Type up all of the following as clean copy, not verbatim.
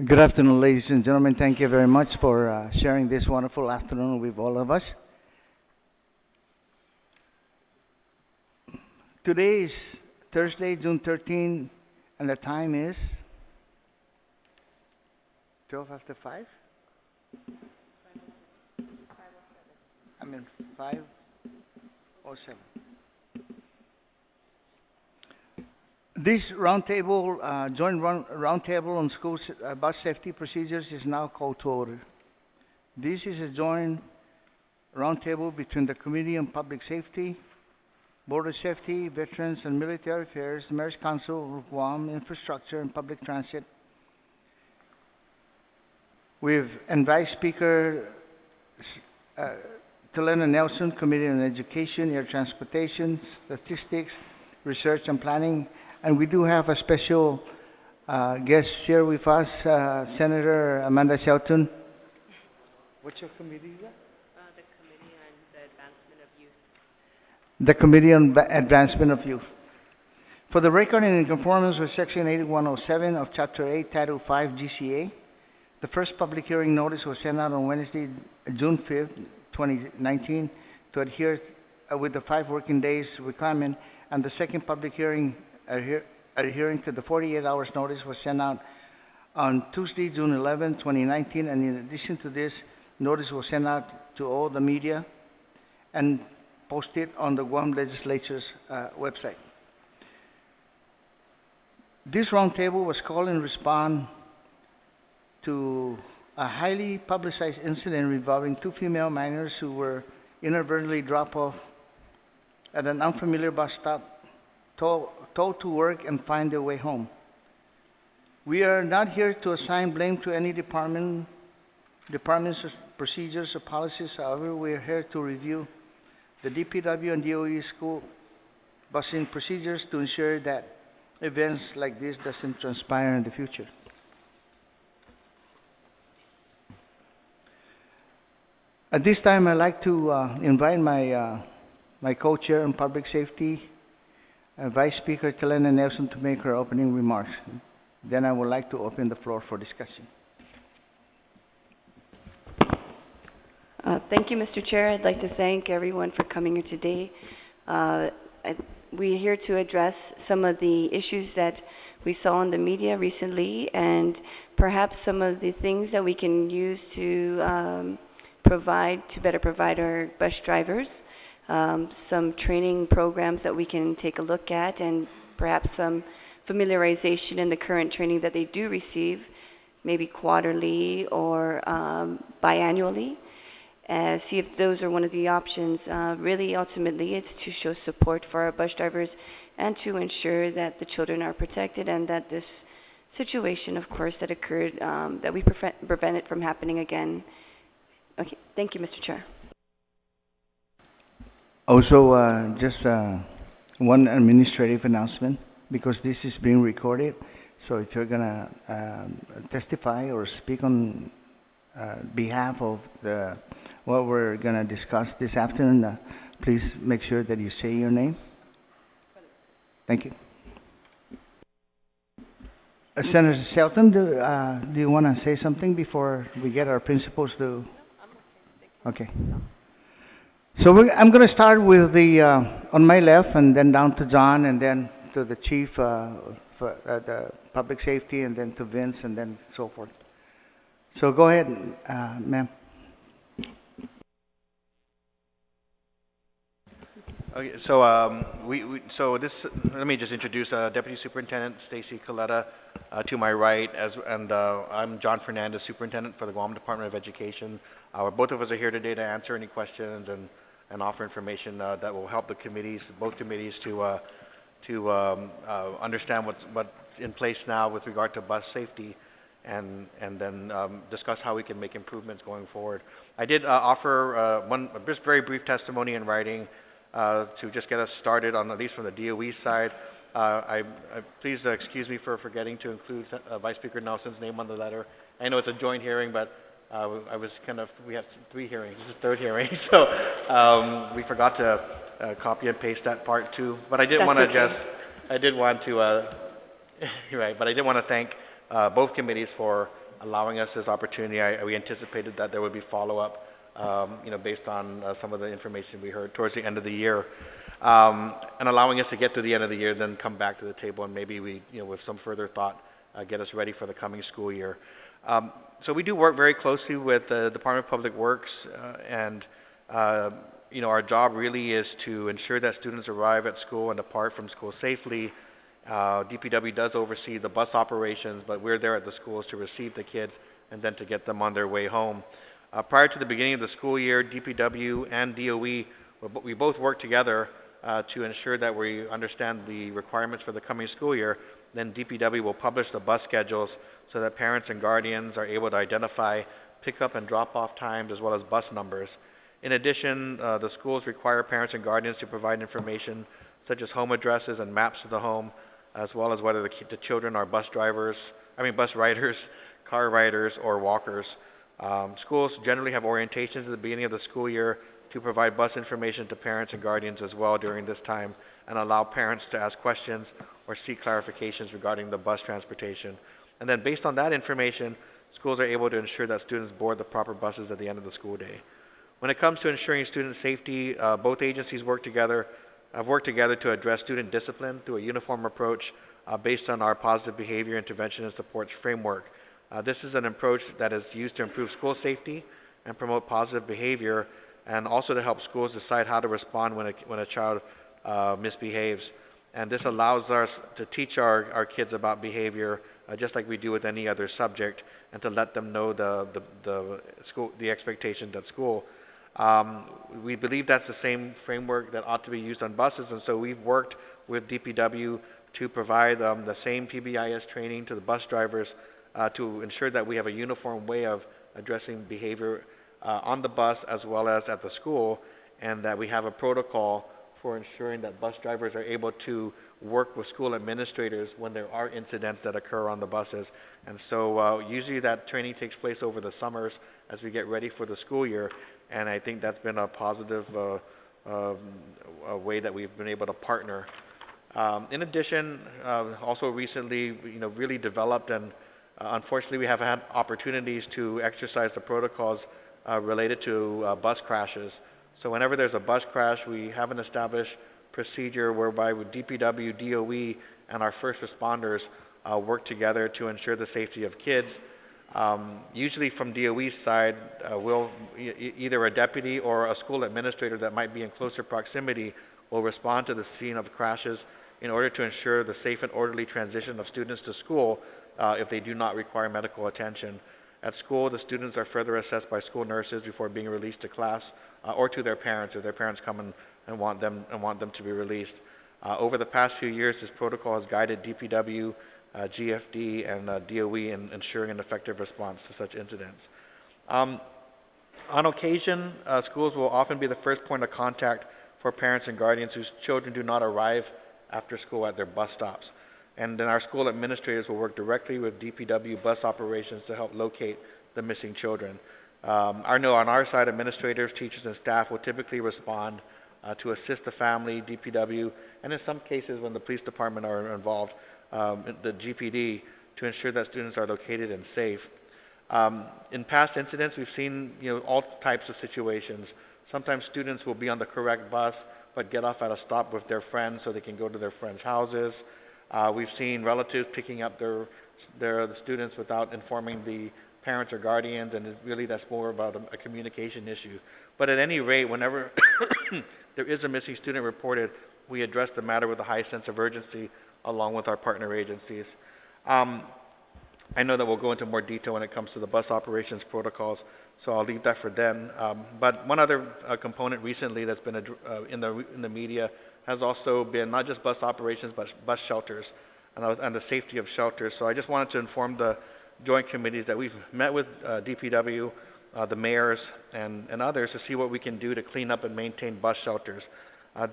Good afternoon, ladies and gentlemen. Thank you very much for sharing this wonderful afternoon with all of us. Today is Thursday, June 13, and the time is 12 after 5? I mean 5:07. This roundtable, joint roundtable on school bus safety procedures is now called to order. This is a joint roundtable between the Committee on Public Safety, Border Safety, Veterans and Military Affairs, Mayor's Council, Guam Infrastructure and Public Transit, with Vice Speaker Terlaje Nelson, Committee on Education, Air Transportation, Statistics, Research and Planning. And we do have a special guest here with us, Senator Amanda Shelton. What's your committee? The Committee on the Advancement of Youth. The Committee on Advancement of Youth. For the record, in conformance with Section 8107 of Chapter 8, Title 5 GCA, the first public hearing notice was sent out on Wednesday, June 5th, 2019, to adhere with the 5 working days requirement, and the second public hearing adhering to the 48 hours notice was sent out on Tuesday, June 11, 2019, and in addition to this, notice was sent out to all the media and posted on the Guam Legislature's website. This roundtable was called in response to a highly publicized incident involving 2 female minors who were inadvertently dropped off at an unfamiliar bus stop, told to work and find their way home. We are not here to assign blame to any department's procedures or policies. However, we are here to review the DPW and DOE school busing procedures to ensure that events like this doesn't transpire in the future. At this time, I'd like to invite my co-chair on public safety, Vice Speaker Terlaje Nelson, to make her opening remarks. Then I would like to open the floor for discussion. Thank you, Mr. Chair. I'd like to thank everyone for coming here today. We're here to address some of the issues that we saw in the media recently, and perhaps some of the things that we can use to better provide our bus drivers. Some training programs that we can take a look at, and perhaps some familiarization in the current training that they do receive, maybe quarterly or biannually. See if those are one of the options. Really, ultimately, it's to show support for our bus drivers and to ensure that the children are protected and that this situation, of course, that occurred, that we prevent it from happening again. Okay, thank you, Mr. Chair. Also, just one administrative announcement, because this is being recorded. So if you're going to testify or speak on behalf of what we're going to discuss this afternoon, please make sure that you say your name. Thank you. Senator Shelton, do you want to say something before we get our principals to? No, I'm okay. Okay. So I'm going to start with the on my left, and then down to John, and then to the chief for the public safety, and then to Vince, and then so forth. So go ahead, ma'am. Okay, so let me just introduce Deputy Superintendent Stacy Coletta to my right, and I'm John Fernandez, Superintendent for the Guam Department of Education. Both of us are here today to answer any questions and offer information that will help the committees, both committees, to understand what's in place now with regard to bus safety, and then discuss how we can make improvements going forward. I did offer one just very brief testimony in writing to just get us started on, at least from the DOE side. Please excuse me for forgetting to include Vice Speaker Nelson's name on the letter. I know it's a joint hearing, but we had 3 hearings. This is the 3rd hearing, so we forgot to copy and paste that part too. But I did want to right, but I did want to thank both committees for allowing us this opportunity. We anticipated that there would be follow-up, based on some of the information we heard towards the end of the year, and allowing us to get to the end of the year, then come back to the table and maybe we, with some further thought, get us ready for the coming school year. So we do work very closely with the Department of Public Works, and our job really is to ensure that students arrive at school and depart from school safely. DPW does oversee the bus operations, but we're there at the schools to receive the kids and then to get them on their way home. Prior to the beginning of the school year, DPW and DOE, we both work together to ensure that we understand the requirements for the coming school year. Then DPW will publish the bus schedules so that parents and guardians are able to identify pickup and drop-off times as well as bus numbers. In addition, the schools require parents and guardians to provide information such as home addresses and maps to the home, as well as whether the children are bus riders, car riders, or walkers. Schools generally have orientations at the beginning of the school year to provide bus information to parents and guardians as well during this time, and allow parents to ask questions or seek clarifications regarding the bus transportation. And then based on that information, schools are able to ensure that students board the proper buses at the end of the school day. When it comes to ensuring student safety, both agencies have worked together to address student discipline through a uniform approach based on our positive behavior intervention and supports framework. This is an approach that is used to improve school safety and promote positive behavior, and also to help schools decide how to respond when a child misbehaves. And this allows us to teach our kids about behavior just like we do with any other subject, and to let them know the expectations at school. We believe that's the same framework that ought to be used on buses, and so we've worked with DPW to provide the same PBIS training to the bus drivers to ensure that we have a uniform way of addressing behavior on the bus as well as at the school, and that we have a protocol for ensuring that bus drivers are able to work with school administrators when there are incidents that occur on the buses. And so usually that training takes place over the summers as we get ready for the school year, and I think that's been a positive way that we've been able to partner. In addition, also recently, really developed, and unfortunately we have had opportunities to exercise the protocols related to bus crashes. So whenever there's a bus crash, we have an established procedure whereby with DPW, DOE, and our first responders work together to ensure the safety of kids. Usually from DOE's side, either a deputy or a school administrator that might be in closer proximity will respond to the scene of crashes in order to ensure the safe and orderly transition of students to school if they do not require medical attention. At school, the students are further assessed by school nurses before being released to class or to their parents if their parents come and want them to be released. Over the past few years, this protocol has guided DPW, GFD, and DOE in ensuring an effective response to such incidents. On occasion, schools will often be the first point of contact for parents and guardians whose children do not arrive after school at their bus stops. And then our school administrators will work directly with DPW bus operations to help locate the missing children. I know on our side, administrators, teachers, and staff will typically respond to assist the family, DPW, and in some cases when the police department are involved, the GPD, to ensure that students are located and safe. In past incidents, we've seen all types of situations. Sometimes students will be on the correct bus, but get off at a stop with their friends so they can go to their friends' houses. We've seen relatives picking up the students without informing the parents or guardians, and really that's more about a communication issue. But at any rate, whenever there is a missing student reported, we address the matter with a high sense of urgency along with our partner agencies. I know that we'll go into more detail when it comes to the bus operations protocols, so I'll leave that for then. But one other component recently that's been in the media has also been not just bus operations, but bus shelters and the safety of shelters. So I just wanted to inform the joint committees that we've met with DPW, the mayors, and others to see what we can do to clean up and maintain bus shelters.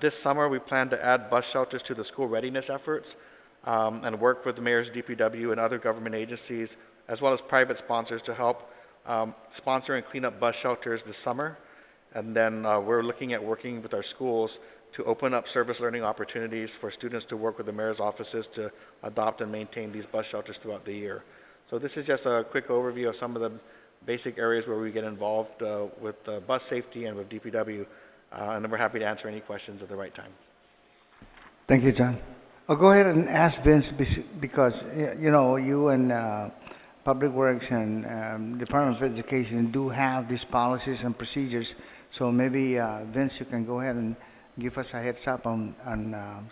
This summer, we plan to add bus shelters to the school readiness efforts and work with the mayors, DPW, and other government agencies, as well as private sponsors to help sponsor and clean up bus shelters this summer. And then we're looking at working with our schools to open up service learning opportunities for students to work with the mayor's offices to adopt and maintain these bus shelters throughout the year. So this is just a quick overview of some of the basic areas where we get involved with bus safety and with DPW, and then we're happy to answer any questions at the right time. Thank you, John. I'll go ahead and ask Vince because, you know, you and Public Works and Department of Education do have these policies and procedures. So maybe, Vince, you can go ahead and give us a heads up on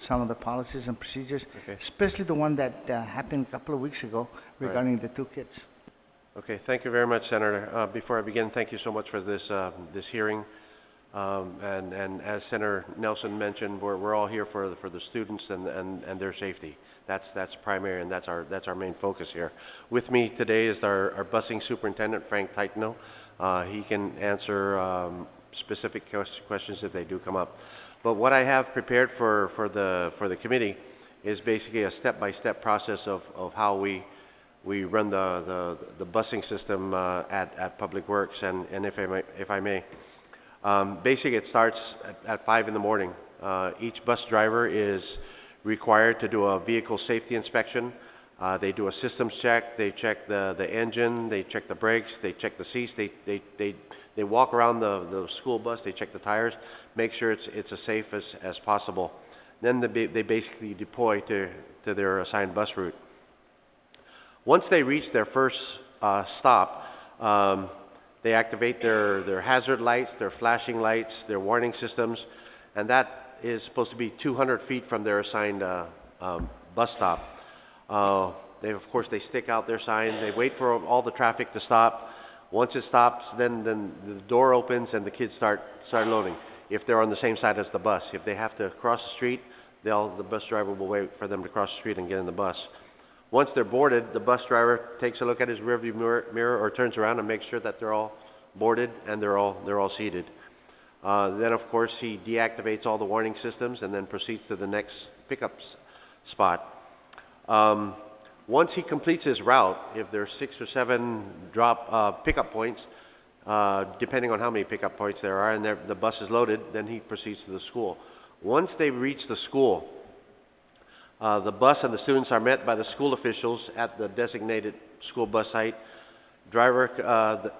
some of the policies and procedures, Okay. especially the one that happened a couple of weeks ago regarding the two kids. Okay, thank you very much, Senator. Before I begin, thank you so much for this this hearing. And as Senator Nelson mentioned, we're all here for the students and their safety. That's primary, and that's our main focus here. With me today is our busing superintendent, Frank Titano. He can answer specific questions if they do come up. But what I have prepared for the committee is basically a step-by-step process of how we run the busing system at Public Works, and if I may. Basically, it starts at 5 in the morning. Each bus driver is required to do a vehicle safety inspection. They do a systems check. They check the engine. They check the brakes. They check the seats. They walk around the school bus. They check the tires, make sure it's as safe as possible. Then they basically deploy to their assigned bus route. Once they reach their first stop, they activate their hazard lights, their flashing lights, their warning systems, and that is supposed to be 200 feet from their assigned bus stop. Of course, they stick out their sign. They wait for all the traffic to stop. Once it stops, then the door opens and the kids start loading. If they're on the same side as the bus, if they have to cross the street, the bus driver will wait for them to cross the street and get in the bus. Once they're boarded, the bus driver takes a look at his rearview mirror or turns around and makes sure that they're all boarded and they're all seated. Then, of course, he deactivates all the warning systems and then proceeds to the next pickup spot. Once he completes his route, if there's 6 or 7 pickup points, depending on how many pickup points there are, and the bus is loaded, then he proceeds to the school. Once they reach the school, the bus and the students are met by the school officials at the designated school bus site. The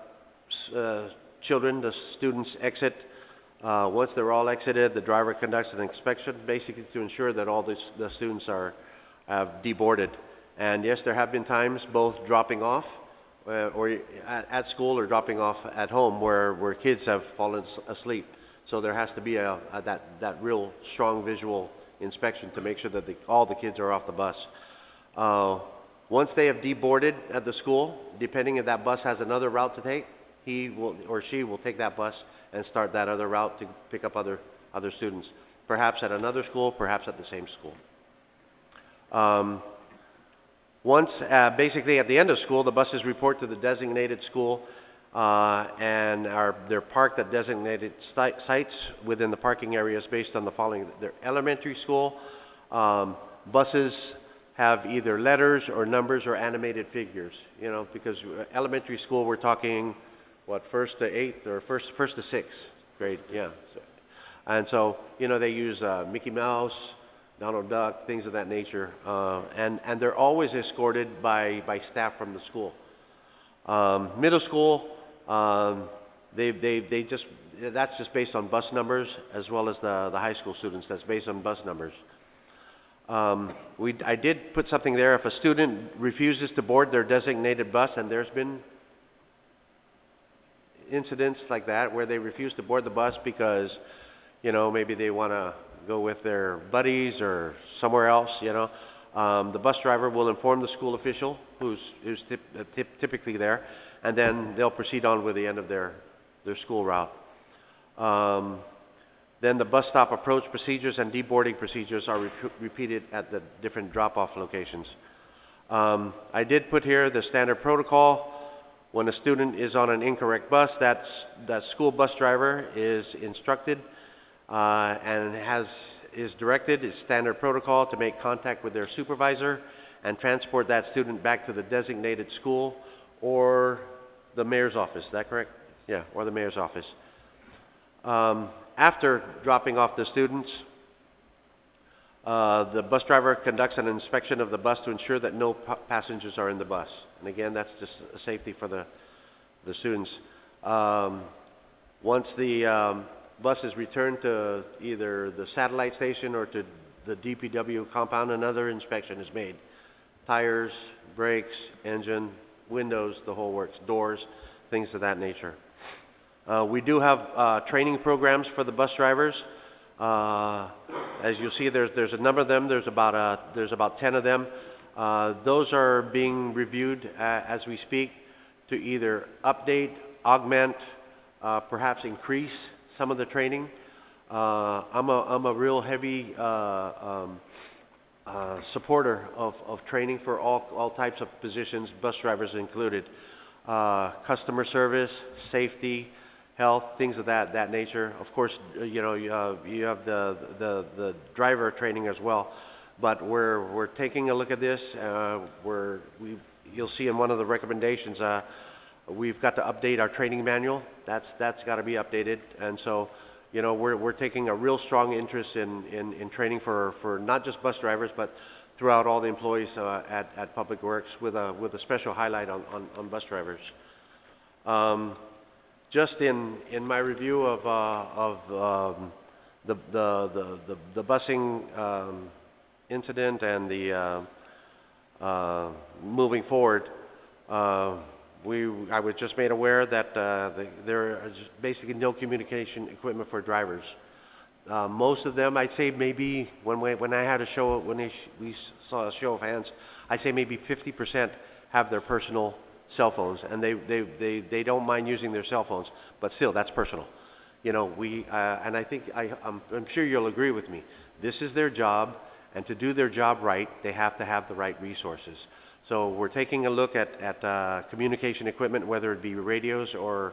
students exit. Once they're all exited, the driver conducts an inspection, basically to ensure that all the students have deboarded. And yes, there have been times both dropping off or at school or dropping off at home where kids have fallen asleep. So there has to be that real strong visual inspection to make sure that all the kids are off the bus. Once they have deboarded at the school, depending if that bus has another route to take, he will or she will take that bus and start that other route to pick up other students, perhaps at another school, perhaps at the same school. Once, basically at the end of school, the buses report to the designated school and they're parked at designated sites within the parking areas based on the following. Their elementary school, buses have either letters or numbers or animated figures, you know, because elementary school we're talking, what, 1st to 8th or 1st to 6th grade, yeah. And so, you know, they use Mickey Mouse, Donald Duck, things of that nature, and they're always escorted by staff from the school. Middle school, that's just based on bus numbers, as well as the high school students. That's based on bus numbers. I did put something there. If a student refuses to board their designated bus, and there's been incidents like that where they refuse to board the bus because, you know, maybe they want to go with their buddies or somewhere else, you know. The bus driver will inform the school official who's typically there, and then they'll proceed on with the end of their school route. Then the bus stop approach procedures and deboarding procedures are repeated at the different drop-off locations. I did put here the standard protocol. When a student is on an incorrect bus, that school bus driver is instructed and is directed, it's standard protocol, to make contact with their supervisor and transport that student back to the designated school or the mayor's office. Is that correct? Yeah, or the mayor's office. After dropping off the students, The bus driver conducts an inspection of the bus to ensure that no passengers are in the bus. And again, that's just a safety for the students. Once the bus is returned to either the satellite station or to the DPW compound, another inspection is made. Tires, brakes, engine, windows, the whole works, doors, things of that nature. We do have training programs for the bus drivers. As you'll see, there's a number of them. There's about 10 of them. Those are being reviewed as we speak to either update, augment, perhaps increase some of the training. I'm a real heavy supporter of training for all types of positions, bus drivers included. Customer service, safety, health, things of that nature. Of course, you have the driver training as well. But we're taking a look at this. You'll see in one of the recommendations, we've got to update our training manual. That's got to be updated. And so, we're taking a real strong interest in training for not just bus drivers, but throughout all the employees at Public Works, with a special highlight on bus drivers. Just in my review of the busing incident and the moving forward, I was just made aware that there is basically no communication equipment for drivers. Most of them, I'd say maybe when I had a show, we saw a show of hands, I'd say maybe 50% have their personal cell phones, and they don't mind using their cell phones, but still, that's personal. And I think I'm sure you'll agree with me. This is their job, and to do their job right, they have to have the right resources. So we're taking a look at communication equipment, whether it be radios or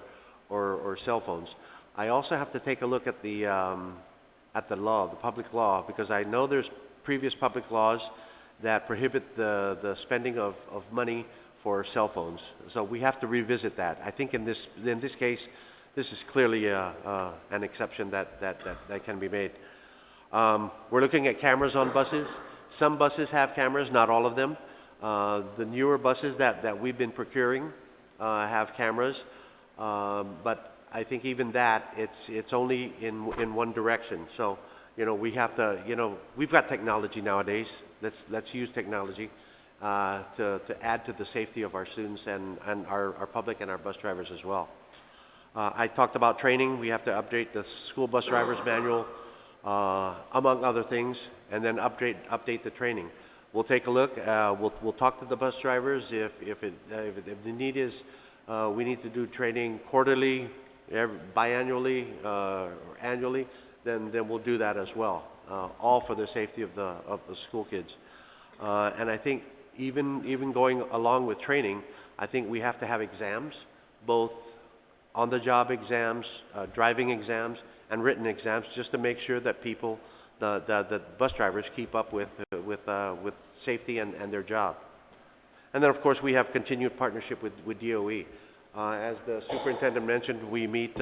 cell phones. I also have to take a look at the law, the public law, because I know there's previous public laws that prohibit the spending of money for cell phones. So we have to revisit that. I think in this case, this is clearly an exception that can be made. We're looking at cameras on buses. Some buses have cameras, not all of them. The newer buses that we've been procuring have cameras, but I think even that, it's only in one direction. So, we have to, we've got technology nowadays. Let's use technology to add to the safety of our students and our public and our bus drivers as well. I talked about training. We have to update the school bus driver's manual, among other things, and then update the training. We'll take a look. We'll talk to the bus drivers if the need is. We need to do training quarterly, biannually, or annually. Then we'll do that as well. All for the safety of the school kids. And I think even going along with training, I think we have to have exams, both on-the-job exams, driving exams, and written exams, just to make sure that people, the bus drivers, keep up with safety and their job. And then, of course, we have continued partnership with DOE. As the superintendent mentioned, we meet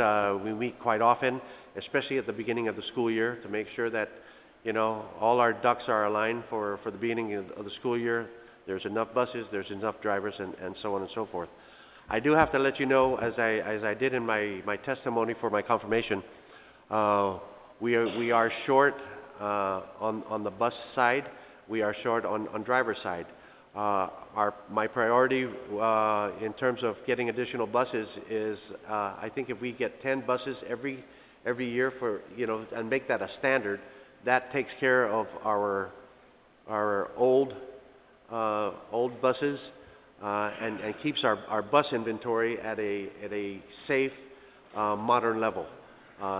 quite often, especially at the beginning of the school year, to make sure that all our ducks are aligned for the beginning of the school year. There's enough buses, there's enough drivers, and so on and so forth. I do have to let you know, as I did in my testimony for my confirmation, we are short on the bus side. We are short on driver side. My priority in terms of getting additional buses is I think if we get 10 buses every year for and make that a standard, that takes care of our old buses and keeps our bus inventory at a safe, modern level.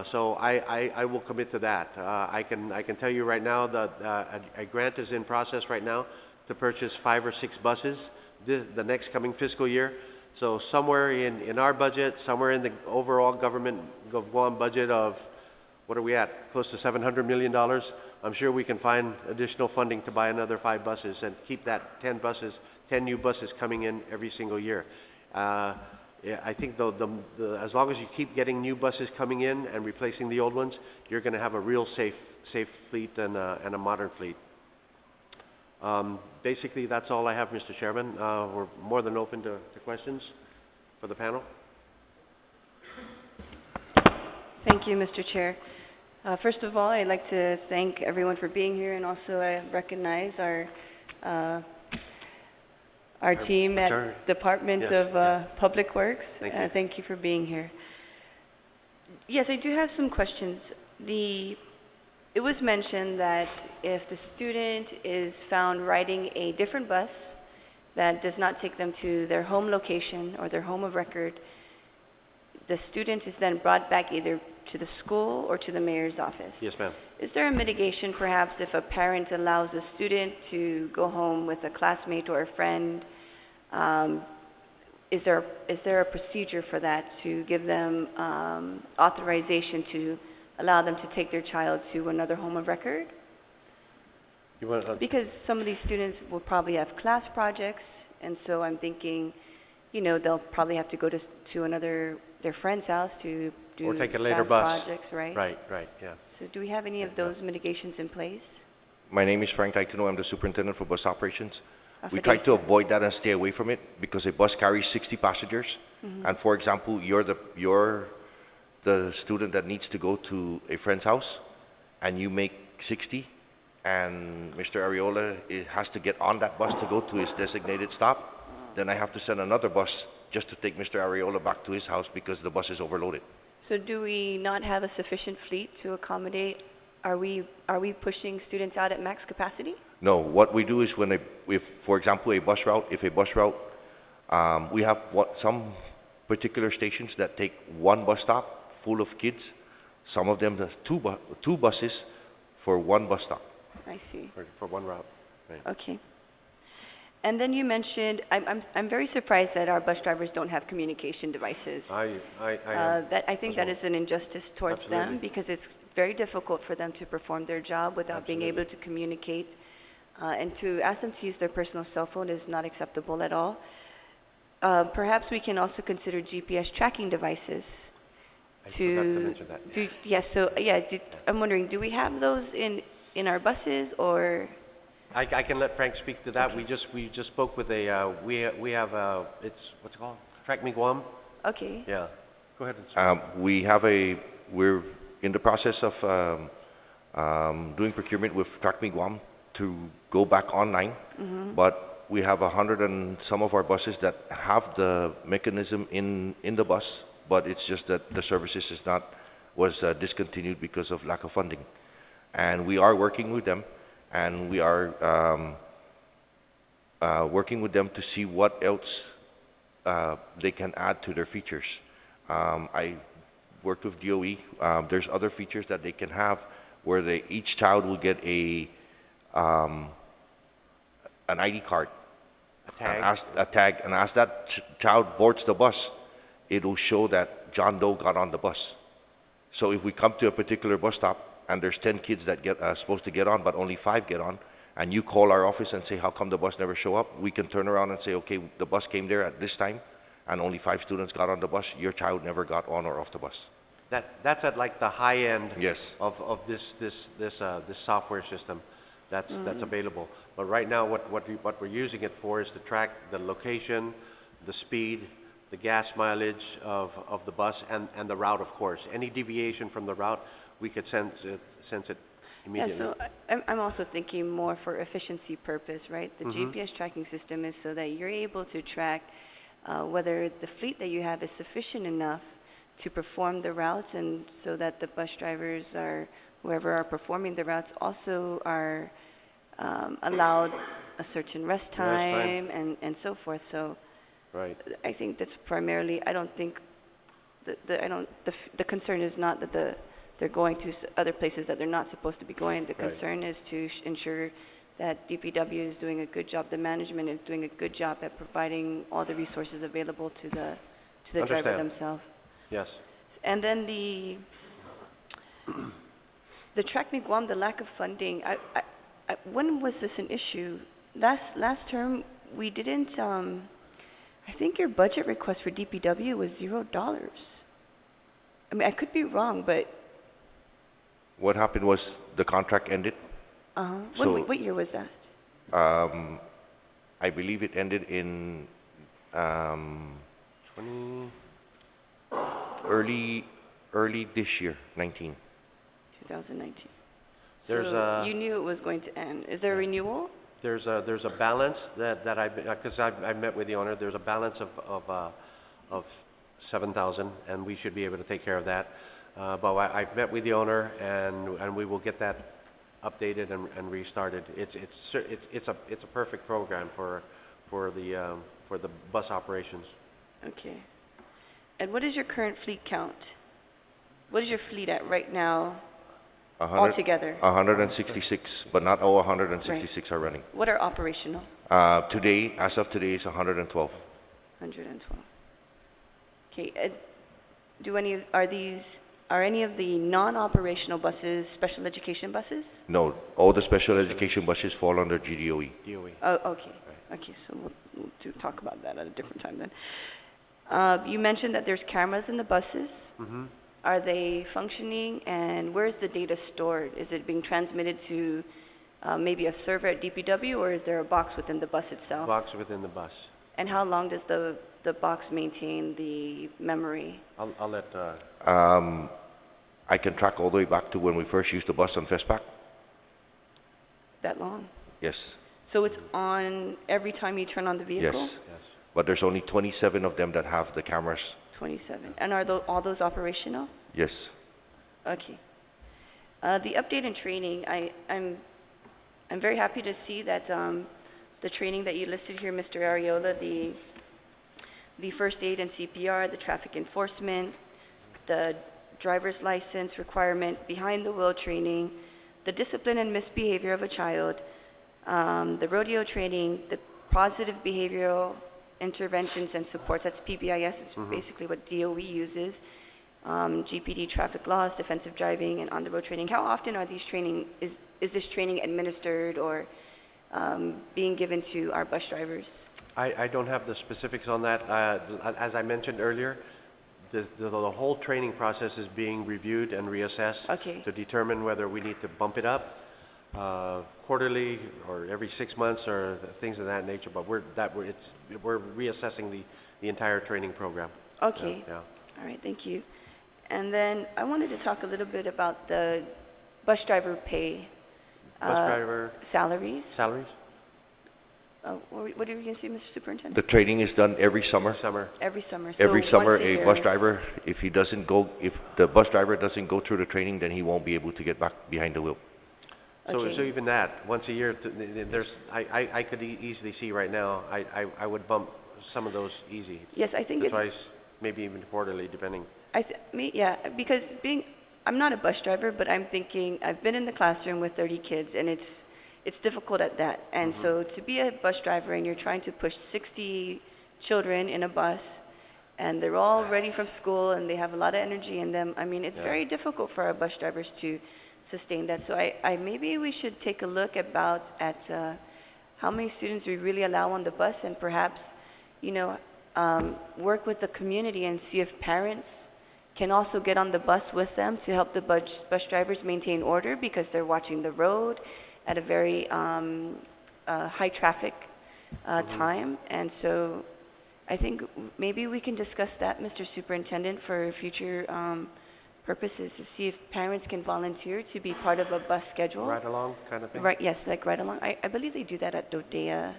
So I will commit to that. I can tell you right now that a grant is in process right now to purchase 5 or 6 buses the next coming fiscal year. So somewhere in our budget, somewhere in the overall government of Guam budget of, what are we at? Close to $700 million. I'm sure we can find additional funding to buy another 5 buses and keep that 10 new buses coming in every single year. Yeah, I think as long as you keep getting new buses coming in and replacing the old ones, you're going to have a real safe fleet and a modern fleet. Basically, that's all I have, Mr. Chairman. We're more than open to questions for the panel. Thank you, Mr. Chair. First of all, I'd like to thank everyone for being here, and also I recognize our team at Department Yes, of Public Works. Thank you. Thank you for being here. Yes, I do have some questions. It was mentioned that if the student is found riding a different bus that does not take them to their home location or their home of record, the student is then brought back either to the school or to the mayor's office. Yes, ma'am. Is there a mitigation perhaps if a parent allows a student to go home with a classmate or a friend? Is there a procedure for that to give them authorization to allow them to take their child to another home of record? You want Because some of these students will probably have class projects, and so I'm thinking, they'll probably have to go to their friend's house to do or take a later class bus. projects, right? Right, yeah. So do we have any of those mitigations in place? My name is Frank Taitano. I'm the superintendent for bus operations. For We try days, to sir. avoid that and stay away from it because a bus carries 60 passengers. And for example, you're the student that needs to go to a friend's house and you make 60 and Mr. Areola has to get on that bus to go to his designated stop. Then I have to send another bus just to take Mr. Areola back to his house because the bus is overloaded. So do we not have a sufficient fleet to accommodate? Are we pushing students out at max capacity? No, what we do is if, for example, a bus route, we have some particular stations that take one bus stop full of kids. Some of them, two buses for one bus stop. I see. For one route. Right. Okay. And then you mentioned, I'm very surprised that our bus drivers don't have communication devices. I I think that is an injustice towards them Absolutely. because it's very difficult for them to perform their job without being able to communicate. And to ask them to use their personal cell phone is not acceptable at all. Perhaps we can also consider GPS tracking devices. I forgot to mention that. I'm wondering, do we have those in our buses or? I can let Frank speak to that. We just spoke with we have it's what's it called? Track Me Guam. Okay. Yeah. Go ahead. We're in the process of doing procurement with Track Me Guam to go back online, but we have 100 and some of our buses that have the mechanism in the bus, but it's just that the services was discontinued because of lack of funding. And we are working with them, and we are working with them to see what else they can add to their features. I worked with DOE. There's other features that they can have where each child will get an ID card, a tag, and as that child boards the bus, it will show that John Doe got on the bus. So if we come to a particular bus stop and there's 10 kids that supposed to get on, but only 5 get on, and you call our office and say, how come the bus never show up? We can turn around and say, okay, the bus came there at this time, and only 5 students got on the bus. Your child never got on or off the bus. That's at like the high end. Yes. Of this software system that's available. But right now, what we're using it for is to track the location, the speed, the gas mileage of the bus, and the route, of course. Any deviation from the route, we could sense it immediately. Yeah, so I'm also thinking more for efficiency purpose, right? The GPS tracking system is so that you're able to track whether the fleet that you have is sufficient enough to perform the routes, and so that the bus drivers or whoever are performing the routes also are allowed a certain rest time and so forth. So Right. I think that's primarily, I don't think, the concern is not that they're going to other places that they're not supposed to be going. The concern is to ensure that DPW is doing a good job, the management is doing a good job at providing all the resources available to the driver Understand. themselves. Yes. And then the Track Me Guam, the lack of funding, when was this an issue? Last term, we didn't, I I think your budget request for DPW was $0. I mean, I could be wrong, but What happened was the contract ended. So- what year was that? I believe it ended in 20, early this year, 19. 2019. There's So a- you knew it was going to end. Is there a renewal? there's a balance that I, because I met with the owner, there's a balance of 7,000, and we should be able to take care of that. But I've met with the owner, and we will get that updated and restarted. It's a perfect program for the bus operations. Okay. And what is your current fleet count? What is your fleet at right now? 100 Altogether. 166, but not all 166 are running. What are operational? Today, as of today, it's 112. 112. Okay. Are any of the non-operational buses special education buses? No, all the special education buses fall under GDOE. DOE. Oh, okay. Okay, so we'll talk about that at a different time then. You mentioned that there's cameras in the buses. Mm-hmm. Are they functioning, and where's the data stored? Is it being transmitted to maybe a server at DPW, or is there a box within the bus itself? Box within the bus. And how long does the box maintain the memory? I'll let, I can track all the way back to when we first used the bus on Festpac. That long? Yes, So it's on every time you turn on the vehicle? yes. yes. But there's only 27 of them that have the cameras. 27. And are all those operational? Yes. Okay. The update and training, I'm very happy to see that the training that you listed here, Mr. Ariola, the first aid and CPR, the traffic enforcement, the driver's license requirement, behind the wheel training, the discipline and misbehavior of a child, the rodeo training, the positive behavioral interventions and supports, that's PBIS, it's basically what DOE uses, GPD traffic laws, defensive driving, and on-the-road training. How often are these training, is this training administered or being given to our bus drivers? I don't have the specifics on that. As I mentioned earlier, the whole training process is being reviewed and reassessed Okay. to determine whether we need to bump it up quarterly or every 6 months or things of that nature. But we're reassessing the entire training program. Okay. Yeah. All right, thank you. And then I wanted to talk a little bit about the bus driver pay. Bus driver Salaries. salaries? What are you going to say, Mr. Superintendent? The training is done every summer. Summer. Every summer. So Every summer, once a year. bus driver, if the bus driver doesn't go through the training, then he won't be able to get back behind the wheel. Okay. So even that, once a year, I could easily see right now, I would bump some of those easy. Yes, I think it's. Twice, maybe even quarterly, depending. Yeah, because I'm not a bus driver, but I'm thinking, I've been in the classroom with 30 kids, and it's difficult at that. And so to be a bus driver and you're trying to push 60 children in a bus, and they're all ready from school, and they have a lot of energy in them, I mean, it's very difficult for our bus drivers to sustain that. So maybe we should take a look at how many students we really allow on the bus, and perhaps, work with the community and see if parents can also get on the bus with them to help the bus drivers maintain order, because they're watching the road at a very high traffic time. And so I think maybe we can discuss that, Mr. Superintendent, for future purposes, to see if parents can volunteer to be part of a bus schedule. Ride along kind of thing? Right, yes, like right along. I believe they do that at Dodea,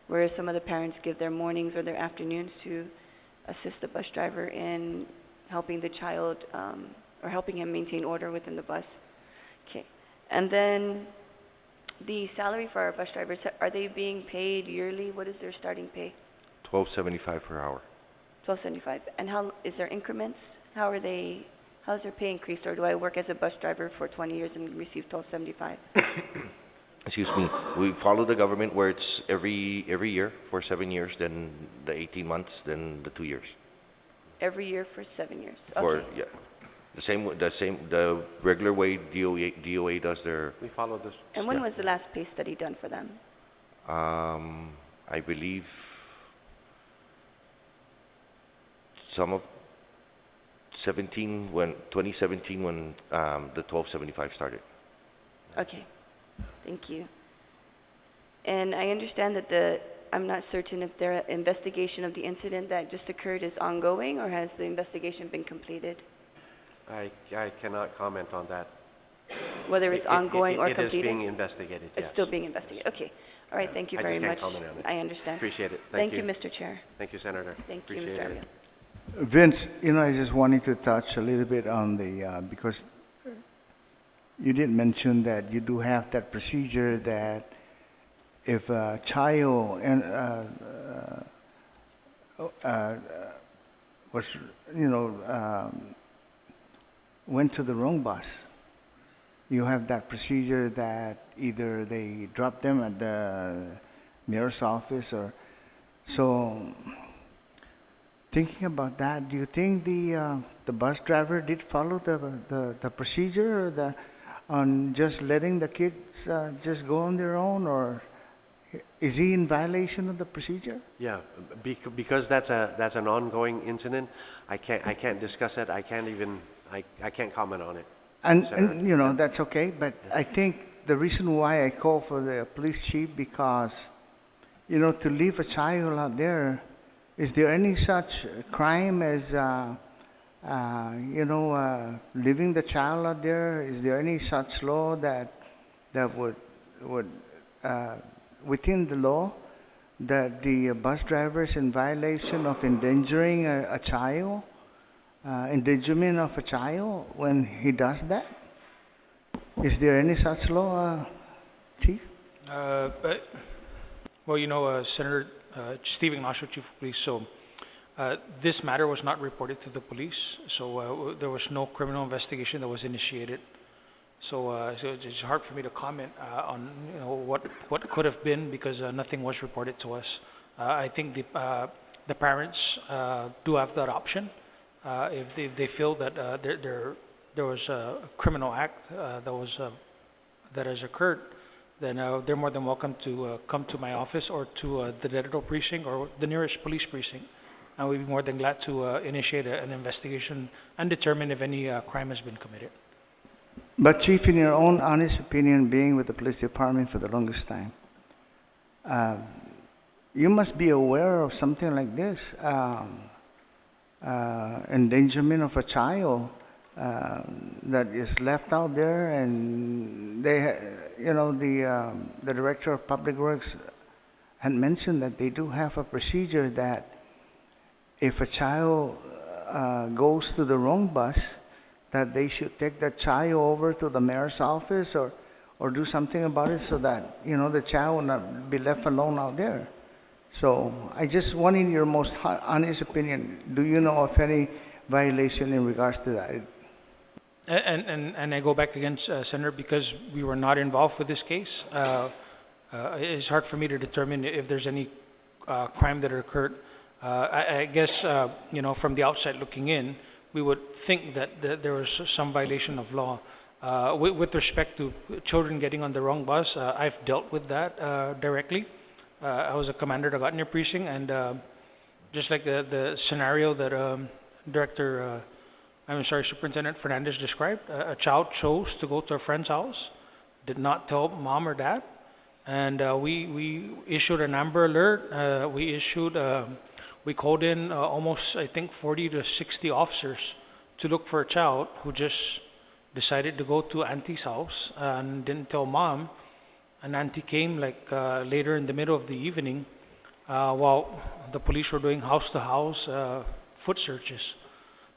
where some of the parents give their mornings or their afternoons to assist the bus driver in helping the child or helping him maintain order within the bus. Okay. And then the salary for our bus drivers, are they being paid yearly? What is their starting pay? $12.75 per hour. $12.75. And how is there increments? How is their pay increased, or do I work as a bus driver for 20 years and receive $12.75? Excuse me. We follow the government where it's every year for 7 years, then the 18 months, then the 2 years. Every year for 7 years. For Okay. yeah, the regular way DOA does their. We follow this. And when was the last pay study done for them? I believe some of 2017 when the 1275 started. Okay, thank you. And I understand that I'm not certain if the investigation of the incident that just occurred is ongoing, or has the investigation been completed? I cannot comment on that. Whether it's ongoing or It is completed? being investigated, yes. It's still being investigated, okay. All right, thank you I very just much. can't comment on it. I understand. Appreciate it. Thank you, Mr. Chair. Thank you, Senator. Thank you, Appreciate Mr. it. Arvilla. Vince, I just wanted to touch a little bit on the, because you did mention that you do have that procedure that if a child was, went to the wrong bus, you have that procedure that either they drop them at the mayor's office or so. Thinking about that, do you think the bus driver did follow the procedure or on just letting the kids just go on their own, or is he in violation of the procedure? Yeah, because that's an ongoing incident, I can't discuss it. I can't comment on it. And Senator. that's okay, but I think the reason why I call for the police chief, because to leave a child out there, is there any such crime as leaving the child out there? Is there any such law that would within the law that the bus driver is in violation of endangering a child, endangerment of a child when he does that? Is there any such law, Chief? Senator Steve Ignacio, Chief of Police, so this matter was not reported to the police, so there was no criminal investigation that was initiated. So it's hard for me to comment on what could have been, because nothing was reported to us. I think the parents do have that option if they feel that there was a criminal act that has occurred. Then they're more than welcome to come to my office or to the Dededo precinct or the nearest police precinct. And we'd be more than glad to initiate an investigation and determine if any crime has been committed. But Chief, in your own honest opinion, being with the police department for the longest time, you must be aware of something like this, endangerment of a child that is left out there, and the director of public works had mentioned that they do have a procedure that if a child goes to the wrong bus, that they should take that child over to the mayor's office or do something about it so that the child will not be left alone out there. So I just wanted your most honest opinion. Do you know of any violation in regards to that? And I go back again, Senator, because we were not involved with this case. It's hard for me to determine if there's any crime that occurred. I guess, from the outside looking in, we would think that there was some violation of law. With respect to children getting on the wrong bus, I've dealt with that directly. I was a commander that got in your precinct, and just like the scenario that Superintendent Fernandez described, a child chose to go to a friend's house, did not tell mom or dad, and we issued an Amber Alert. We called in almost, I think, 40 to 60 officers to look for a child who just decided to go to auntie's house and didn't tell mom. And auntie came later in the middle of the evening while the police were doing house-to-house foot searches.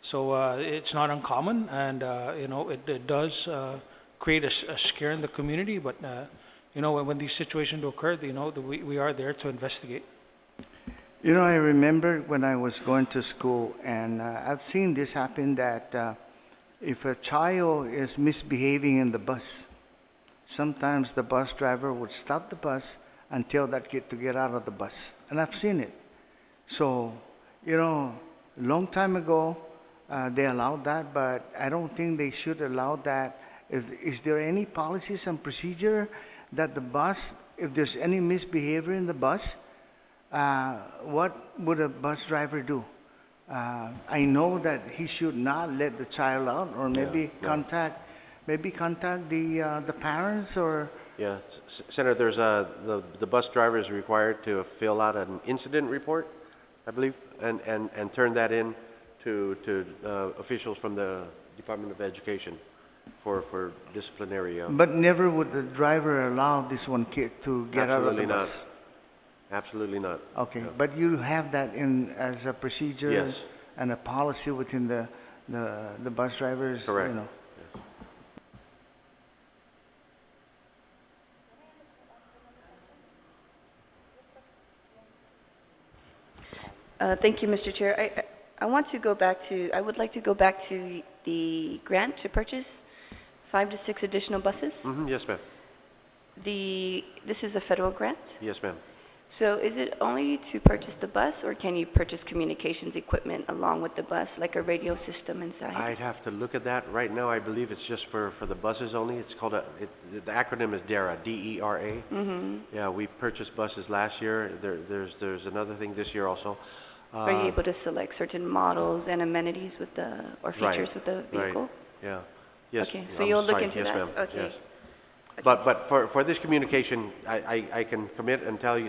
So it's not uncommon, and it does create a scare in the community. But when these situations occur, we are there to investigate. I remember when I was going to school, and I've seen this happen, that if a child is misbehaving in the bus, sometimes the bus driver would stop the bus and tell that kid to get out of the bus. And I've seen it. So, long time ago, they allowed that, but I don't think they should allow that. Is there any policies and procedure that the bus, if there's any misbehavior in the bus, what would a bus driver do? I know that he should not let the child out, or maybe contact the parents, or Yeah, Senator, there's the bus driver is required to fill out an incident report, I believe, and turn that in to officials from the Department of Education for disciplinary. but never would the driver allow this one kid to get out of the Absolutely not. bus. Absolutely not. Okay, but you have that in as a procedure. Yes. And a policy within the bus drivers. Correct. You know. Thank you, Mr. Chair. I want to go back to, I would like to go back to the grant to purchase 5 to 6 additional buses. Yes, ma'am. This is a federal grant? Yes, ma'am. So is it only to purchase the bus, or can you purchase communications equipment along with the bus, like a radio system inside? I'd have to look at that. Right now, I believe it's just for the buses only. It's called the acronym is DERA, D-E-R-A. Yeah, we purchased buses last year. There's another thing this year also. Are you able to select certain models and amenities with the, or features with the vehicle? Right. Yeah. Yes. Okay, so I'm you'll look sorry. into Yes, that? ma'am. Okay. Yes. But for this communication, I can commit and tell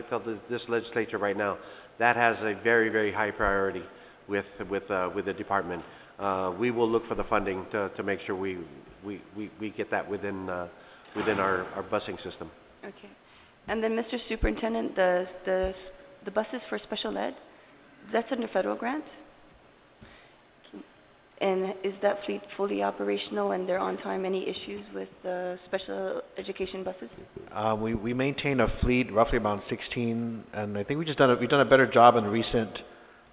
this legislature right now, that has a very, very high priority with the department. We will look for the funding to make sure we get that within our busing system. Okay. And then, Mr. Superintendent, the buses for special ed, that's under federal grant? And is that fleet fully operational and they're on time? Any issues with the special education buses? We maintain a fleet roughly around 16, and I think we've done a better job in recent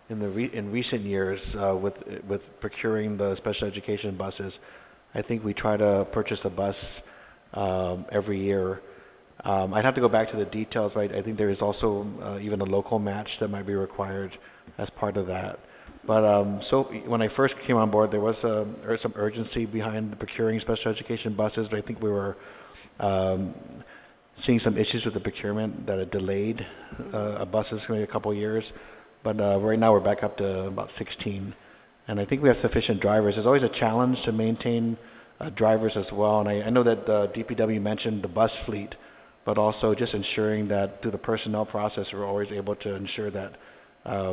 years with procuring the special education buses. I think we try to purchase a bus every year. I'd have to go back to the details, but I think there is also even a local match that might be required as part of that. But so when I first came on board, there was some urgency behind procuring special education buses, but I think we were seeing some issues with the procurement that it delayed buses maybe a couple of years. But right now we're back up to about 16. And I think we have sufficient drivers. There's always a challenge to maintain drivers as well. And I know that DPW mentioned the bus fleet, but also just ensuring that through the personnel process, we're always able to ensure that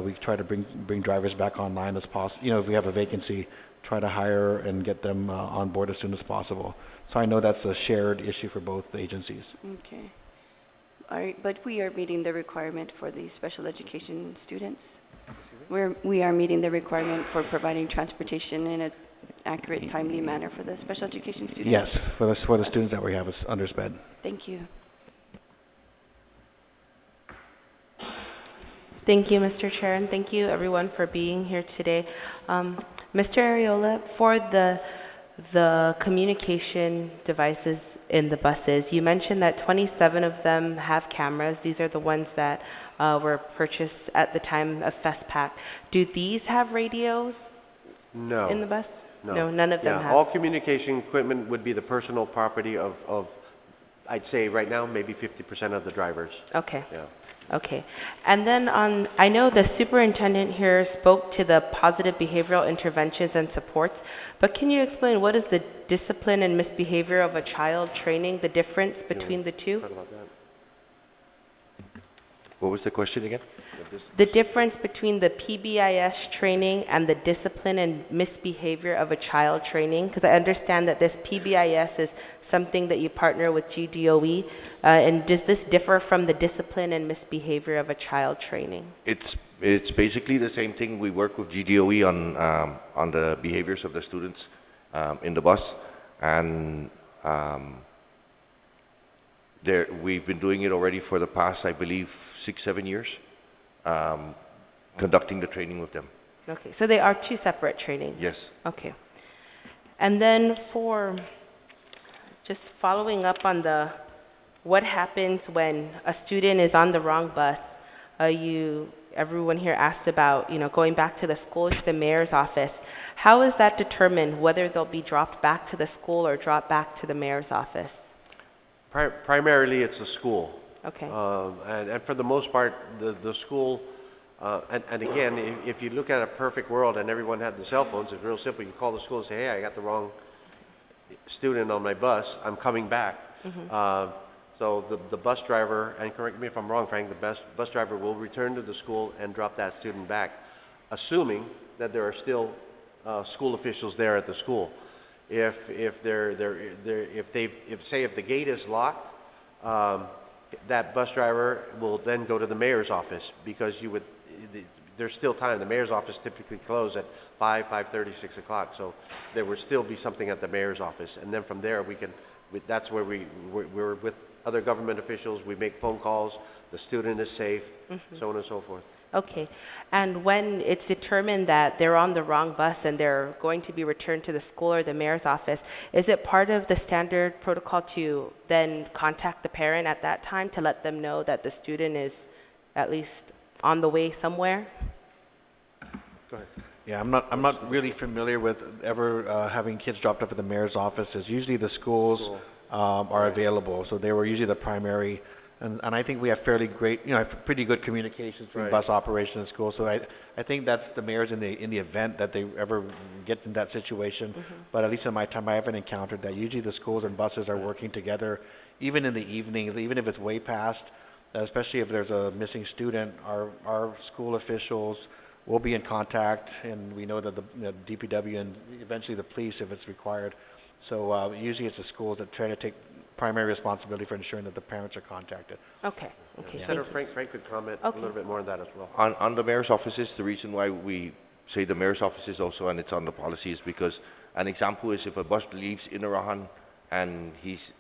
we try to bring drivers back online as possible. You know, if we have a vacancy, try to hire and get them on board as soon as possible. So I know that's a shared issue for both agencies. Okay. All right, but we are meeting the requirement for the special education students? We are meeting the requirement for providing transportation in an accurate, timely manner for the special education students? Yes, for the students that we have under SPED. Thank you. Thank you, Mr. Chair, and thank you, everyone, for being here today. Mr. Arreola, for the communication devices in the buses, you mentioned that 27 of them have cameras. These are the ones that were purchased at the time of FESPAC. Do these have radios No. in the bus? No. None of them Yeah, have. all communication equipment would be the personal property of I'd say right now, maybe 50% of the drivers. Okay. Yeah. Okay. And then I know the superintendent here spoke to the positive behavioral interventions and supports, but can you explain what is the discipline and misbehavior of a child training, the difference between the two? Talk about that. What was the question again? The difference between the PBIS training and the discipline and misbehavior of a child training, because I understand that this PBIS is something that you partner with GDOE, and does this differ from the discipline and misbehavior of a child training? It's basically the same thing. We work with GDOE on the behaviors of the students in the bus, and we've been doing it already for the past, I believe, 6-7 years, conducting the training with them. Okay, so they are two separate trainings? Yes. Okay. And then for just following up on what happens when a student is on the wrong bus, everyone here asked about, going back to the school to the mayor's office. How is that determined, whether they'll be dropped back to the school or dropped back to the mayor's office? Primarily, it's the school. Okay. And for the most part, the school And again, if you look at a perfect world and everyone had the cell phones, it's real simple. You call the school and say, hey, I got the wrong student on my bus, I'm coming back. So the bus driver, and correct me if I'm wrong, Frank, the bus driver will return to the school and drop that student back, assuming that there are still school officials there at the school. If the gate is locked, that bus driver will then go to the mayor's office, because there's still time. The mayor's office typically closes at 5:30, 6 o'clock. So there would still be something at the mayor's office. And then from there, that's where we're with other government officials. We make phone calls. The student is safe, so on and so forth. Okay. And when it's determined that they're on the wrong bus and they're going to be returned to the school or the mayor's office, is it part of the standard protocol to then contact the parent at that time to let them know that the student is at least on the way somewhere? Go ahead. Yeah, I'm not really familiar with ever having kids dropped off at the mayor's offices. Usually the schools are available, so they were usually the primary. And I think we have fairly great, pretty good communications between bus operations and school. So I think that's the mayor's in the event that they ever get in that situation. But at least in my time, I haven't encountered that. Usually the schools and buses are working together, even in the evenings, even if it's way past, especially if there's a missing student. Our school officials will be in contact, and we know that the DPW and eventually the police if it's required. So usually it's the schools that try to take primary responsibility for ensuring that the parents are contacted. Okay. Senator Frank could comment a little bit more on that as well. On the mayor's offices, the reason why we say the mayor's offices also, and it's on the policy, is because an example is if a bus leaves Inarahan and he's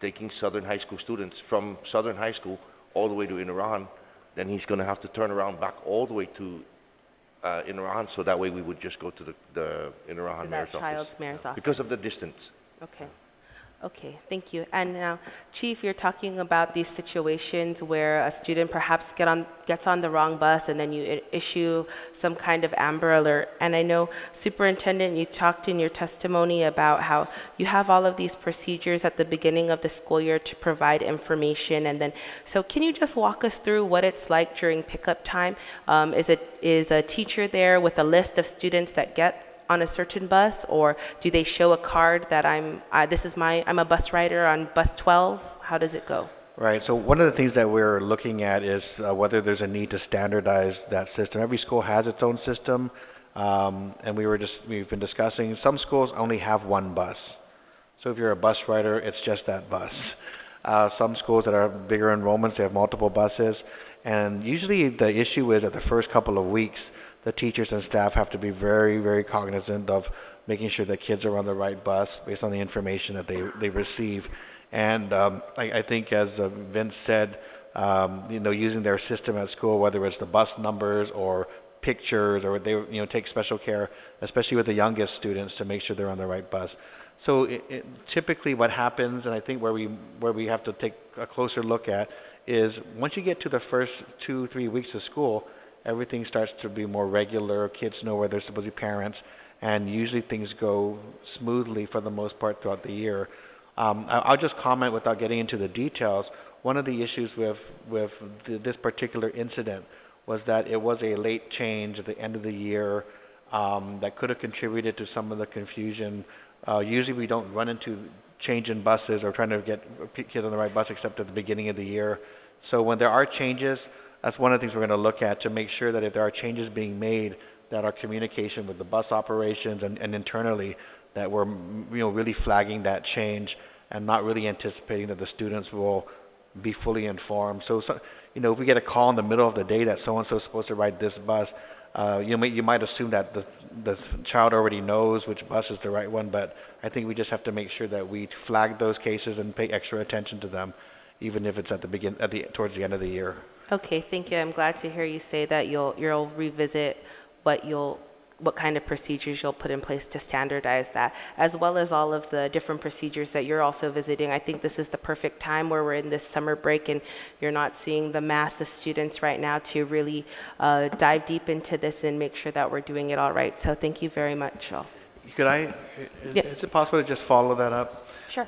taking Southern High School students from Southern High School all the way to Inarahan, then he's going to have to turn around back all the way to Inarahan, so that way we would just go to the Inarahan mayor's office. Child's mayor's office. Because of the distance. Okay, thank you. And now, Chief, you're talking about these situations where a student perhaps gets on the wrong bus and then you issue some kind of Amber Alert. And I know, Superintendent, you talked in your testimony about how you have all of these procedures at the beginning of the school year to provide information. And then, so can you just walk us through what it's like during pickup time? Is a teacher there with a list of students that get on a certain bus, or do they show a card that I'm a bus rider on bus 12? How does it go? Right. So one of the things that we're looking at is whether there's a need to standardize that system. Every school has its own system, and we've been discussing. Some schools only have one bus. So if you're a bus rider, it's just that bus. Some schools that are bigger enrollments, they have multiple buses. And usually the issue is that the first couple of weeks, the teachers and staff have to be very, very cognizant of making sure that kids are on the right bus based on the information that they receive. And I think, as Vince said, using their system at school, whether it's the bus numbers or pictures, or they take special care, especially with the youngest students, to make sure they're on the right bus. So typically what happens, and I think where we have to take a closer look at, is once you get to the first 2-3 weeks of school, everything starts to be more regular. Kids know where they're supposed to be parents, and usually things go smoothly for the most part throughout the year. I'll just comment without getting into the details. One of the issues with this particular incident was that it was a late change at the end of the year that could have contributed to some of the confusion. Usually we don't run into change in buses or trying to get kids on the right bus except at the beginning of the year. So when there are changes, that's one of the things we're going to look at to make sure that if there are changes being made, that our communication with the bus operations and internally, that we're really flagging that change and not really anticipating that the students will be fully informed. So if we get a call in the middle of the day that so-and-so is supposed to ride this bus, you might assume that the child already knows which bus is the right one, but I think we just have to make sure that we flag those cases and pay extra attention to them, even if it's towards the end of the year. Okay, thank you. I'm glad to hear you say that you'll revisit what kind of procedures you'll put in place to standardize that, as well as all of the different procedures that you're also visiting. I think this is the perfect time where we're in this summer break and you're not seeing the mass of students right now to really dive deep into this and make sure that we're doing it all right. So thank you very much. Is it possible to just follow that up? Sure.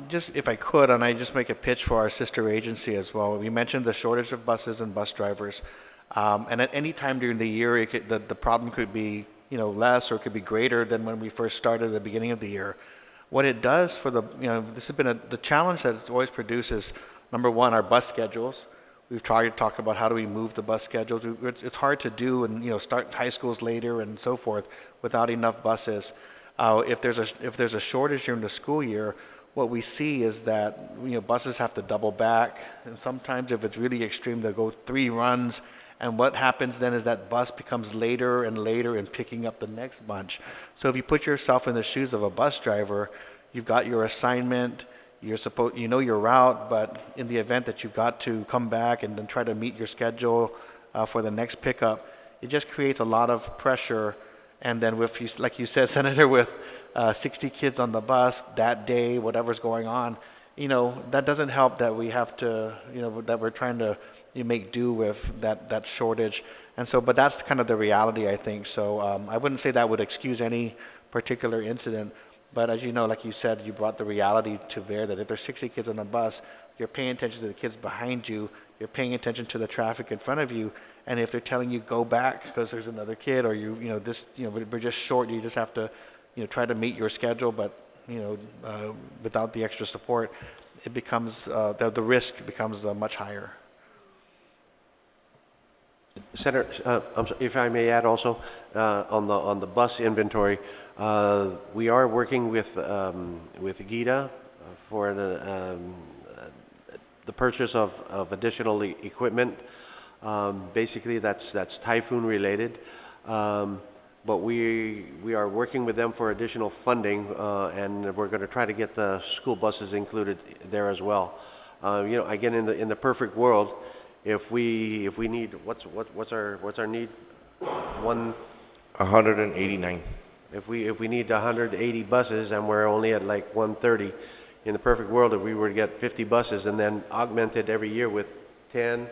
Just if I could, and I just make a pitch for our sister agency as well. We mentioned the shortage of buses and bus drivers. And at any time during the year, the problem could be, less or it could be greater than when we first started at the beginning of the year. What it does for this has been the challenge that it's always produced is, number one, our bus schedules. We've tried to talk about how do we move the bus schedules. It's hard to do and, start high schools later and so forth without enough buses. If there's a shortage during the school year, what we see is that, buses have to double back. And sometimes if it's really extreme, they'll go 3 runs. And what happens then is that bus becomes later and later in picking up the next bunch. So if you put yourself in the shoes of a bus driver, you've got your assignment, you know your route, but in the event that you've got to come back and then try to meet your schedule for the next pickup, it just creates a lot of pressure. And then like you said, Senator, with 60 kids on the bus that day, whatever's going on, that doesn't help that we have to, that we're trying to make do with that shortage. And so, but that's kind of the reality, I think. So I wouldn't say that would excuse any particular incident. But as you know, like you said, you brought the reality to bear that if there's 60 kids on a bus, you're paying attention to the kids behind you, you're paying attention to the traffic in front of you, and if they're telling you go back because there's another kid, or we're just short, you just have to, try to meet your schedule, but without the extra support, it becomes the risk becomes much higher. Senator, if I may add also, on the bus inventory, we are working with GIDA for the purchase of additional equipment. Basically, that's typhoon related, but we are working with them for additional funding, and we're going to try to get the school buses included there as well. Again, in the perfect world, if we need, what's our need? 189. If we need 180 buses and we're only at like 130, in the perfect world, if we were to get 50 buses and then augmented every year with 10,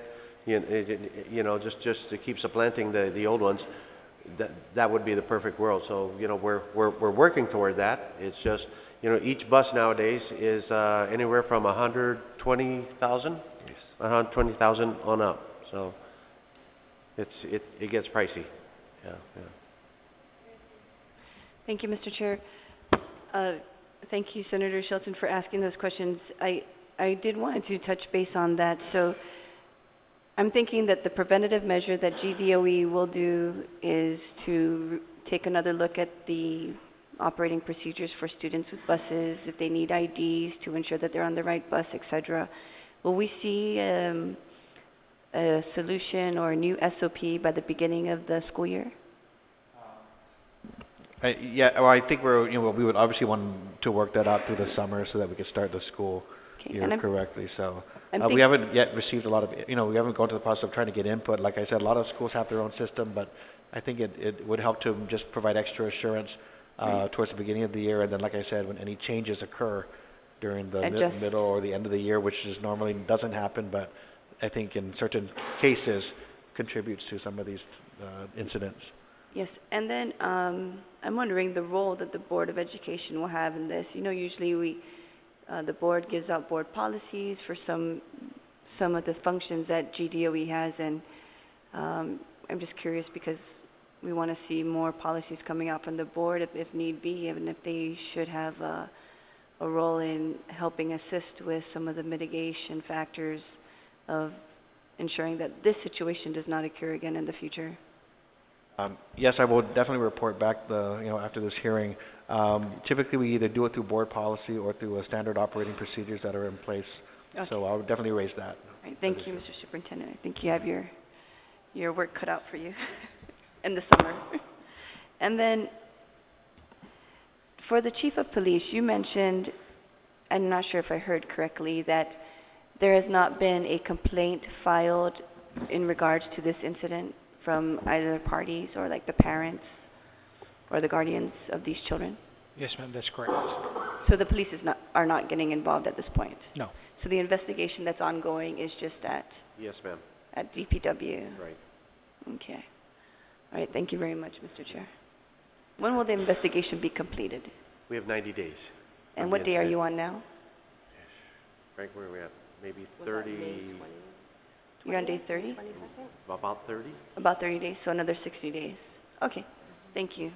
just to keep supplanting the old ones, that would be the perfect world. So we're working toward that. It's just each bus nowadays is anywhere from 120,000. Yes. 120,000 on up. So it gets pricey. Yeah. Thank you, Mr. Chair. Thank you, Senator Shelton, for asking those questions. I did want to touch base on that. So I'm thinking that the preventative measure that GDOE will do is to take another look at the operating procedures for students with buses, if they need IDs to ensure that they're on the right bus, etc. Will we see a solution or a new SOP by the beginning of the school year? I think we would obviously want to work that out through the summer so that we could start the school year correctly. So we haven't yet received a lot of, we haven't gone to the process of trying to get input. Like I said, a lot of schools have their own system, but I think it would help to just provide extra assurance towards the beginning of the year. And then, like I said, when any changes occur during the middle or the end of the year, which is normally doesn't happen, but I think in certain cases contributes to some of these incidents. Yes, and then I'm wondering the role that the Board of Education will have in this. Usually the board gives out board policies for some of the functions that GDOE has, and I'm just curious because we want to see more policies coming out from the board if need be, even if they should have a role in helping assist with some of the mitigation factors of ensuring that this situation does not occur again in the future. Yes, I will definitely report back after this hearing. Typically, we either do it through board policy or through a standard operating procedures that are in place. Okay. So I would definitely raise that. All right, thank you, Mr. Superintendent. I think you have your work cut out for you in the summer. And then for the Chief of Police, you mentioned, I'm not sure if I heard correctly, that there has not been a complaint filed in regards to this incident from either parties or like the parents or the guardians of these children? Yes, ma'am, that's correct. So the police are not getting involved at this point? No. So the investigation that's ongoing is just at Yes, ma'am. DPW? Right. Okay. All right, thank you very much, Mr. Chair. When will the investigation be completed? We have 90 days. And what day are you on now? Frank, where are we at? Maybe Was that May 30. 20? You're on day 30? About 30? About 30 days, so another 60 days. Okay, thank you.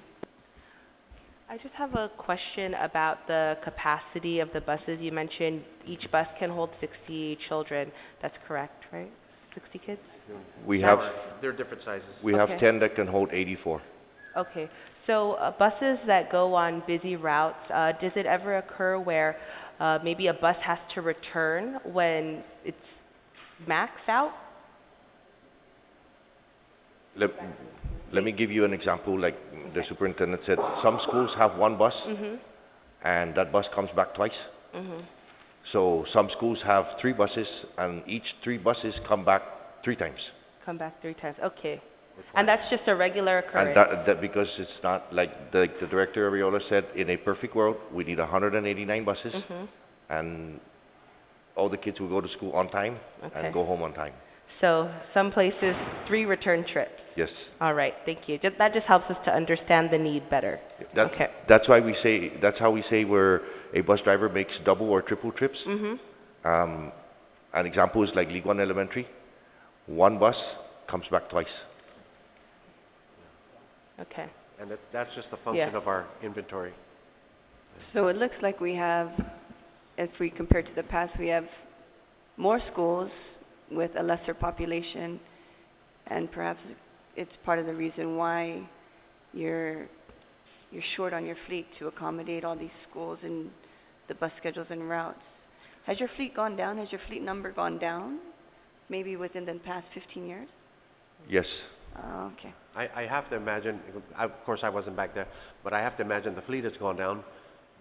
I just have a question about the capacity of the buses. You mentioned each bus can hold 60 children. That's correct, right? 60 kids? We have, They're different sizes. we have Okay. 10 that can hold 84. Okay, so buses that go on busy routes, does it ever occur where maybe a bus has to return when it's maxed out? Let, let me give you an example, like the superintendent said, some schools have one bus, and that bus comes back twice. So some schools have 3 buses, and each 3 buses come back 3 times. Come back 3 times, okay. And that's just a regular And occurrence? that because it's not, like the director Ariola said, in a perfect world, we need 189 buses, and all the kids will go to school on time Okay. and go home on time. So some places, 3 return trips? Yes. All right, thank you. That just helps us to understand the need better. That's, Okay. that's why we say, that's how we say where a bus driver makes double or triple trips. An example is like League One Elementary. 1 bus comes back twice. Okay. And that's just a function Yes. of our inventory. So it looks like we have, if we compare to the past, we have more schools with a lesser population, and perhaps it's part of the reason why you're short on your fleet to accommodate all these schools and the bus schedules and routes. Has your fleet gone down? Has your fleet number gone down? Maybe within the past 15 years? Yes. Oh, okay. I have to imagine, of course I wasn't back there, but I have to imagine the fleet has gone down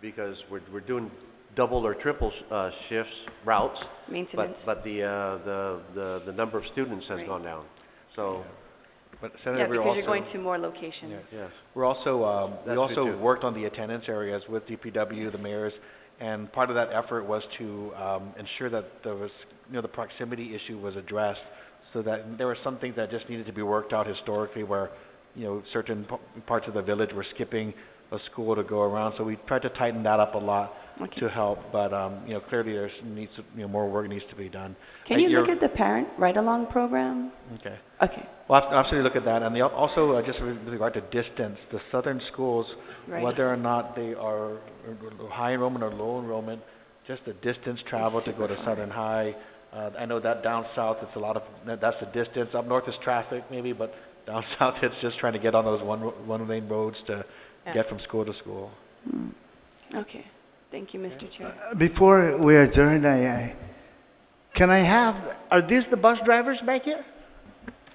because we're doing double or triple shifts, routes. Maintenance. But the number of students has Right. gone down. So, But Senator, Yeah, we're because you're also- going to more locations. yes. We're also, we That's also true, too. worked on the attendance areas with DPW, the mayors, and part of that effort was to ensure that there was, the proximity issue was addressed, so that there were some things that just needed to be worked out historically where, certain parts of the village were skipping a school to go around. So we tried to tighten that up a lot Okay. to help, but, clearly there's needs, more work needs to be done. Can you look at the parent ride-along program? Okay. Okay. Well, absolutely look at that. And also, just with regard to distance, the southern schools, Right. whether or not they are high enrollment or low enrollment, just the distance travel to go to Southern High. I know that down south, it's a lot of, that's the distance. Up north is traffic maybe, but down south, it's just trying to get on those one-lane roads to get from school to school. Okay. Thank you, Mr. Chair. Before we adjourn, can I have, are these the bus drivers back here?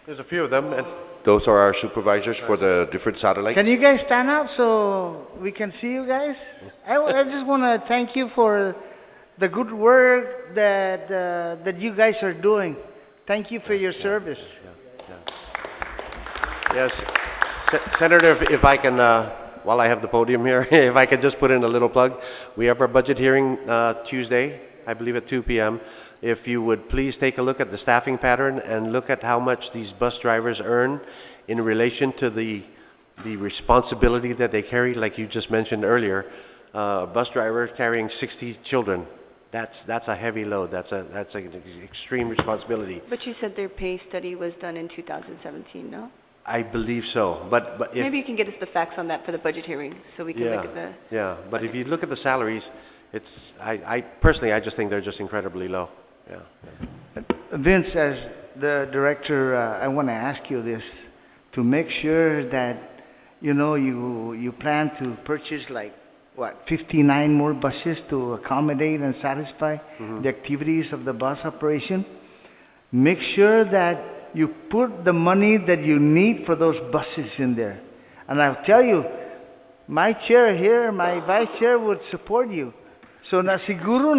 There's a few of them, and Those are our supervisors for the different satellites. Can you guys stand up so we can see you guys? I just want to thank you for the good work that you guys are doing. Thank you for your service. yes, Senator, if I can, while I have the podium here, if I could just put in a little plug. We have our budget hearing Tuesday, I believe at 2 p.m. If you would please take a look at the staffing pattern and look at how much these bus drivers earn in relation to the responsibility that they carry, like you just mentioned earlier. A bus driver carrying 60 children, that's a heavy load. That's an extreme responsibility. But you said their pay study was done in 2017, no? I believe so, but if... Maybe you can get us the facts on that for the budget hearing, so we can look at the... Yeah, but if you look at the salaries, it's, I personally, I just think they're just incredibly low, yeah. Vince, as the director, I want to ask you this, to make sure that, you plan to purchase 59 more buses to accommodate and satisfy the activities of the bus operation. Make sure that you put the money that you need for those buses in there. And I'll tell you, my chair here, my vice chair would support you. So nasiguro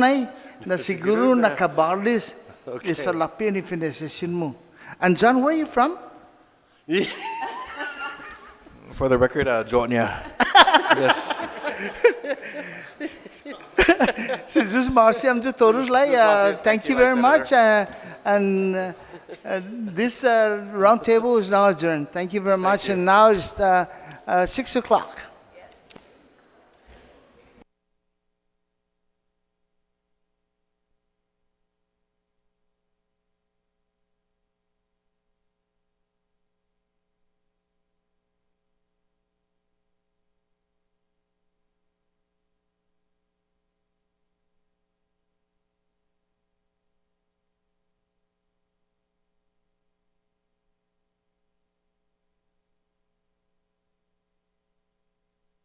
nakabalis isa lapi ni finessession mo. And John, where are you from? For the record, Jonya. Yes. So just Marcy, I'm just total thank you very much. And this roundtable is now adjourned. Thank you very much. And now it's 6 o'clock.